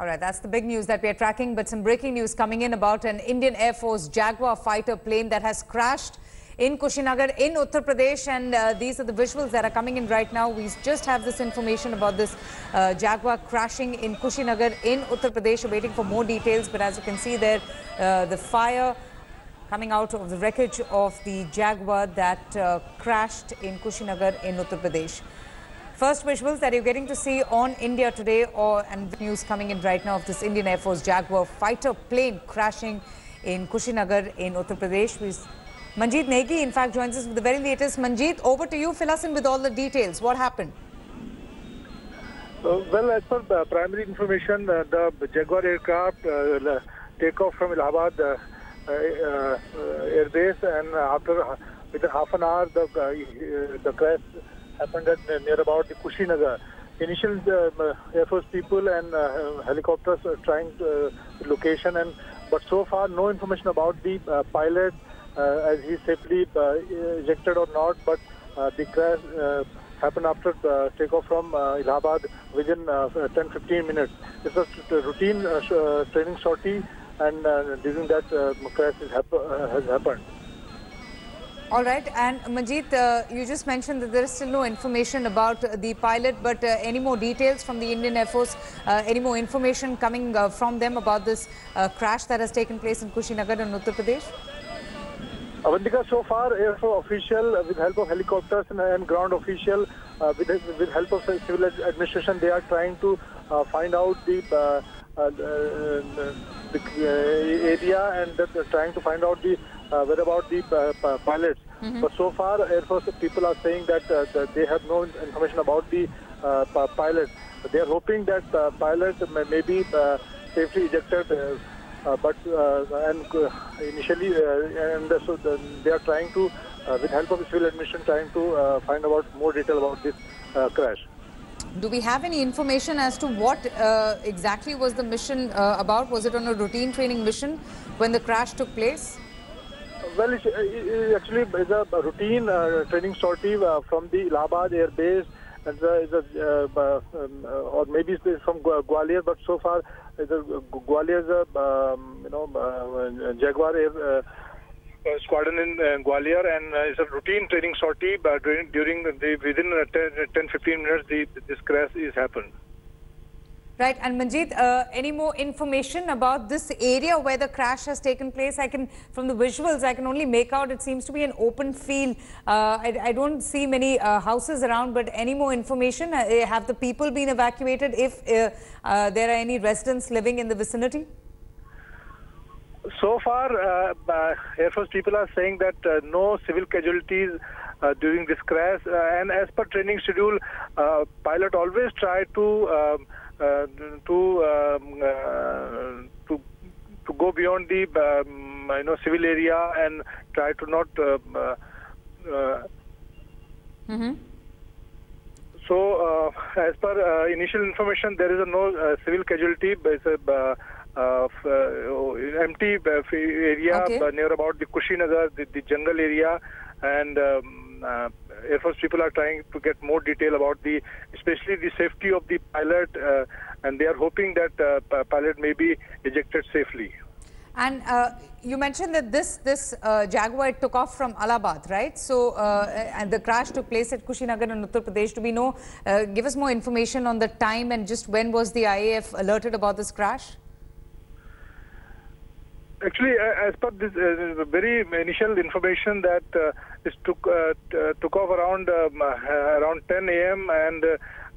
All right, that's the big news that we are tracking, but some breaking news coming in about an Indian Air Force Jaguar fighter plane that has crashed in Kushinagar in Uttar Pradesh, and these are the visuals that are coming in right now. We just have this information about this Jaguar crashing in Kushinagar in Uttar Pradesh. We're waiting for more details, but as you can see there, the fire coming out of the wreckage of the Jaguar that crashed in Kushinagar in Uttar Pradesh. First visuals that you're getting to see on India Today, and news coming in right now of this Indian Air Force Jaguar fighter plane crashing in Kushinagar in Uttar Pradesh. Manjeet Negi, in fact, joins us with the very latest. Manjeet, over to you. Fill us in with all the details. What happened? Well, as per the primary information, the Jaguar aircraft take off from Allahabad air base, and after within half an hour, the crash happened at near about the Kushinagar. Initial Air Force people and helicopters are trying location, but so far no information about the pilot as he safely ejected or not. But the crash happened after takeoff from Allahabad within 10-15 minutes. It was a routine training sortie, and during that crash has happened. All right, and Manjeet, you just mentioned that there is still no information about the pilot, but any more details from the Indian Air Force, any more information coming from them about this crash that has taken place in Kushinagar in Uttar Pradesh? Avantika, so far, Air Force official, with help of helicopters and ground official, with help of civil administration, they are trying to find out the area, and trying to find out the whereabout the pilots. But so far, Air Force people are saying that they have no information about the pilot. They are hoping that pilot may be safely ejected, initially, so they are trying to, with help of the civil administration, trying to find out more detail about this crash. Do we have any information as to what exactly was the mission about? Was it on a routine training mission when the crash took place? Well, it actually is a routine training sortie from the Allahabad air base, and or maybe it's from Gwalior, but so far Gwalior is a Jaguar air squadron in Gwalior, and it's a routine training sortie. But during within 10-15 minutes, this crash is happened. Right, and Manjeet, any more information about this area where the crash has taken place? From the visuals, I can only make out it seems to be an open field. I don't see many houses around, but any more information? Have the people been evacuated if there are any residents living in the vicinity? So far, Air Force people are saying that no civil casualties during this crash, and as per training schedule, pilot always try to go beyond the civil area and try to not. So, as per initial information, there is no civil casualty. It's a empty area near about the Kushinagar, the jungle area, and Air Force people are trying to get more detail about especially the safety of the pilot, and they are hoping that pilot may be ejected safely. And you mentioned that this Jaguar took off from Allahabad, right? So, and the crash took place at Kushinagar in Uttar Pradesh. Do we know, give us more information on the time and just when was the IAF alerted about this crash? Actually, as per this very initial information, that it took off around 10 a.m. and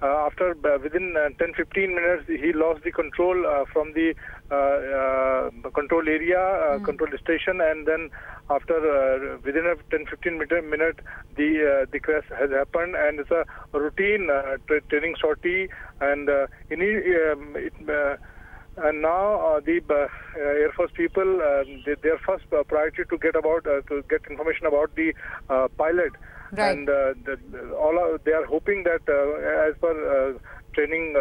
after within 10-15 minutes, he lost the control from the control area, control station, and then after within a 10-15 minute, the crash has happened, and it's a routine training sortie, and and now the Air Force people, their first priority to get information about the pilot, right. And they are hoping that as per training,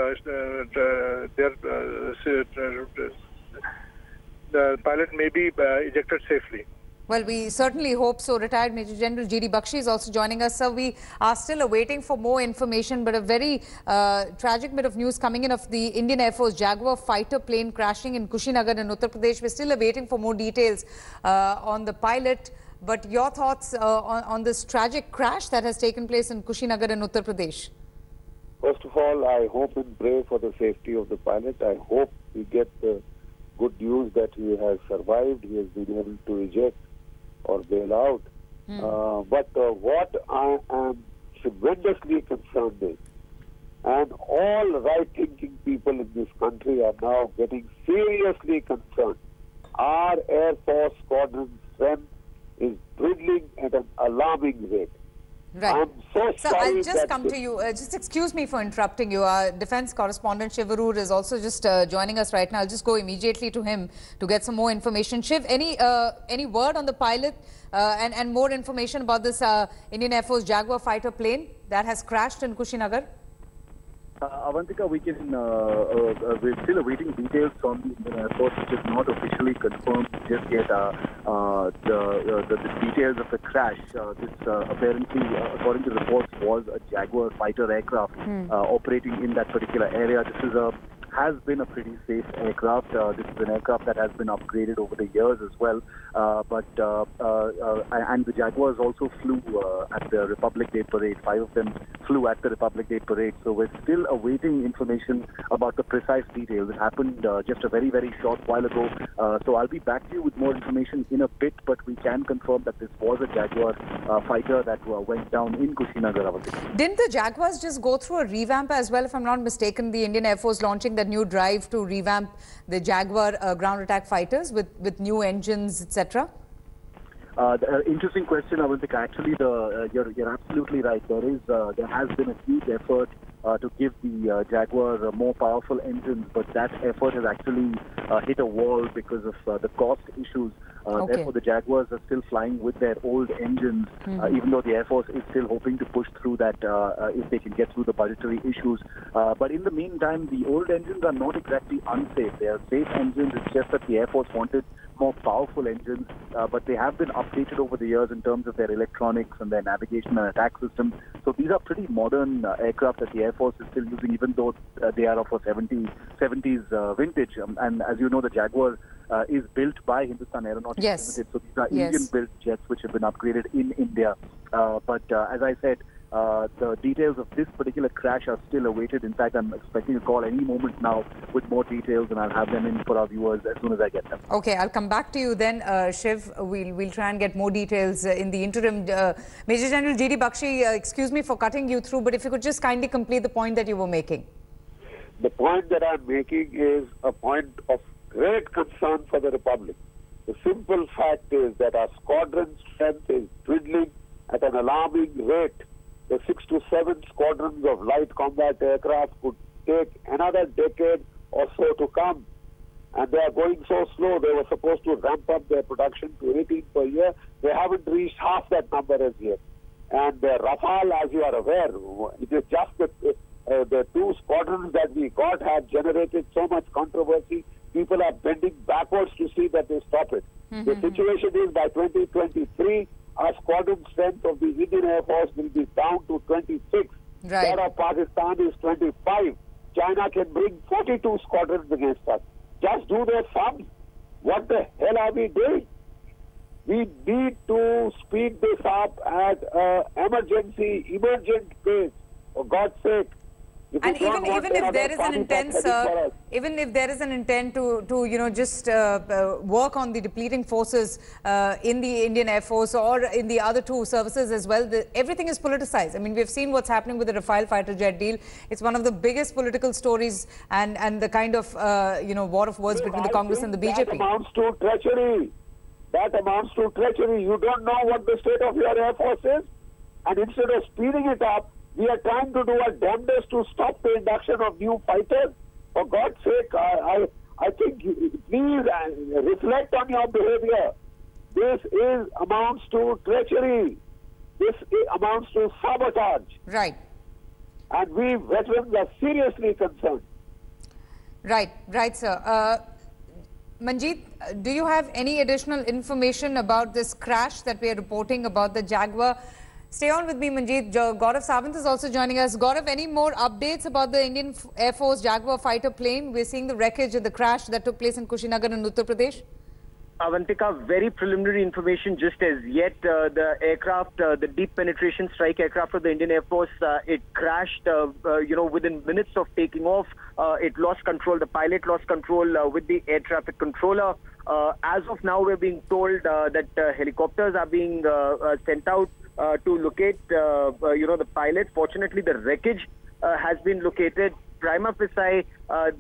the pilot may be ejected safely. Well, we certainly hope so. Retired Major General G.D. Bakshi is also joining us. Sir, we are still awaiting for more information, but a very tragic bit of news coming in of the Indian Air Force Jaguar fighter plane crashing in Kushinagar in Uttar Pradesh. We're still awaiting for more details on the pilot. But your thoughts on this tragic crash that has taken place in Kushinagar in Uttar Pradesh? First of all, I hope and pray for the safety of the pilot. I hope we get the good news that he has survived, he has been able to eject or bail out. But what I am tremendously concerned is, and all right-thinking people in this country are now getting seriously concerned, our Air Force squadron strength is dwindling at an alarming rate. Right. I'm so Sir, sorry. I'll just come to you. Just excuse me for interrupting you. Our defense correspondent Shiv Arur is also just joining us right now. I'll just go immediately to him to get some more information. Shiv, any word on the pilot and more information about this Indian Air Force Jaguar fighter plane that has crashed in Kushinagar? Avantika, we're still awaiting details from the Indian Air Force, which is not officially confirmed just yet. The details of the crash. This apparently, according to reports, was a Jaguar fighter aircraft operating in that particular area. This has been a pretty safe aircraft. This is an aircraft that has been upgraded over the years as well. And the Jaguars also flew at the Republic Day Parade. 5 of them flew at the Republic Day Parade. So we're still awaiting information about the precise details. It happened just a very, very short while ago. So I'll be back to you with more information in a bit, but we can confirm that this was a Jaguar fighter that went down in Kushinagar. Didn't the Jaguars just go through a revamp as well, if I'm not mistaken, the Indian Air Force launching that new drive to revamp the Jaguar ground attack fighters with new engines, etc.? Interesting question, Avantika. Actually, you're absolutely right. There has been a huge effort to give the Jaguar more powerful engines, but that effort has actually hit a wall because of the cost issues. Therefore, the Jaguars are still flying with their old engines, even though the Air Force is still hoping to push through that if they can get through the budgetary issues. But in the meantime, the old engines are not exactly unsafe. They are safe engines. It's just that the Air Force wanted more powerful engines, but they have been updated over the years in terms of their electronics and their navigation and attack systems. So these are pretty modern aircraft that the Air Force is still using, even though they are of a 70s vintage. And as you know, the Jaguar is built by Hindustan Aeronautics Limited. So these are Indian-built jets which have been upgraded in India. But as I said, the details of this particular crash are still awaited. In fact, I'm expecting a call any moment now with more details, and I'll have them in for our viewers as soon as I get them. Okay, I'll come back to you then, Shiv. We'll try and get more details in the interim. Major General G.D. Bakshi, excuse me for cutting you through, but if you could just kindly complete the point that you were making. The point that I'm making is a point of great concern for the Republic. The simple fact is that our squadron strength is dwindling at an alarming rate. The 6 to 7 squadrons of light combat aircraft could take another decade or so to come. And they are going so slow. They were supposed to ramp up their production to 18 per year. They haven't reached half that number as yet. And the Rafale, as you are aware, it is just the 2 squadrons that we got have generated so much controversy. People are bending backwards to see that they stop it. The situation is by 2023, our squadron strength of the Indian Air Force will be down to 26. That of Pakistan is 25. China can bring 42 squadrons against us. Just do their sums. What the hell are we doing? We need to speed this up at emergent pace, for God's sake. And even if there is an intent, sir, even if there is an intent to just work on the depleting forces in the Indian Air Force or in the other 2 services as well, everything is politicized. I mean, we've seen what's happening with the Rafale fighter jet deal. It's one of the biggest political stories and the kind of war of words between the Congress and the BJP. That amounts to treachery. That amounts to treachery. You don't know what the state of your Air Force is, and instead of speeding it up, we are trying to do our damnedest to stop the induction of new fighters. For God's sake, I think please reflect on your behavior. This amounts to treachery. This amounts to sabotage. Right. And we veterans are seriously concerned. Right, sir. Manjeet, do you have any additional information about this crash that we are reporting about the Jaguar? Stay on with me, Manjeet. Gaurav Sawant is also joining us. Gaurav, any more updates about the Indian Air Force Jaguar fighter plane? We're seeing the wreckage of the crash that took place in Kushinagar in Uttar Pradesh. Avantika, very preliminary information just as yet. The aircraft, the deep penetration strike aircraft of the Indian Air Force, it crashed, within minutes of taking off. It lost control. The pilot lost control with the air traffic controller. As of now, we're being told that helicopters are being sent out to locate, the pilot. Fortunately, the wreckage has been located. Prima facie,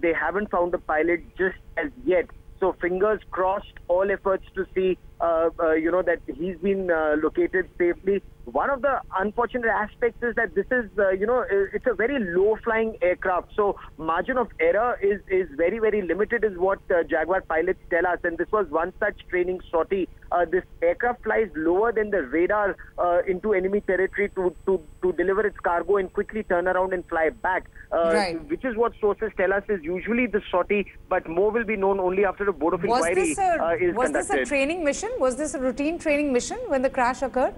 they haven't found the pilot just as yet. So fingers crossed, all efforts to see, that he's been located safely. One of the unfortunate aspects is that this is, it's a very low-flying aircraft. So margin of error is very, very limited is what Jaguar pilots tell us. And this was one such training sortie. This aircraft flies lower than the radar into enemy territory to deliver its cargo and quickly turn around and fly back. Right. Which is what sources tell us is usually the sortie, but more will be known only after the Board of Inquiry is conducted. Was this a training mission? Was this a routine training mission when the crash occurred?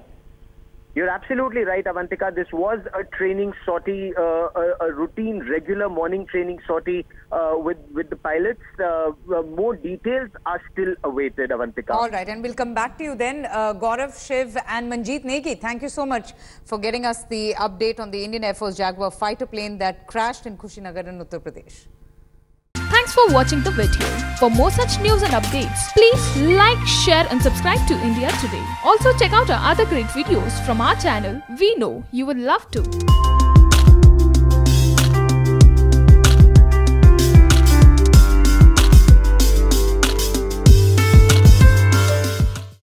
You're absolutely right, Avantika. This was a training sortie, a routine, regular morning training sortie with the pilots. More details are still awaited, Avantika. All right, and we'll come back to you then. Gaurav, Shiv and Manjeet Negi, thank you so much for getting us the update on the Indian Air Force Jaguar fighter plane that crashed in Kushinagar in Uttar Pradesh. Thanks for watching the video. For more such news and updates, please like, share and subscribe to India Today. Also check out our other great videos from our channel. We know you will love to.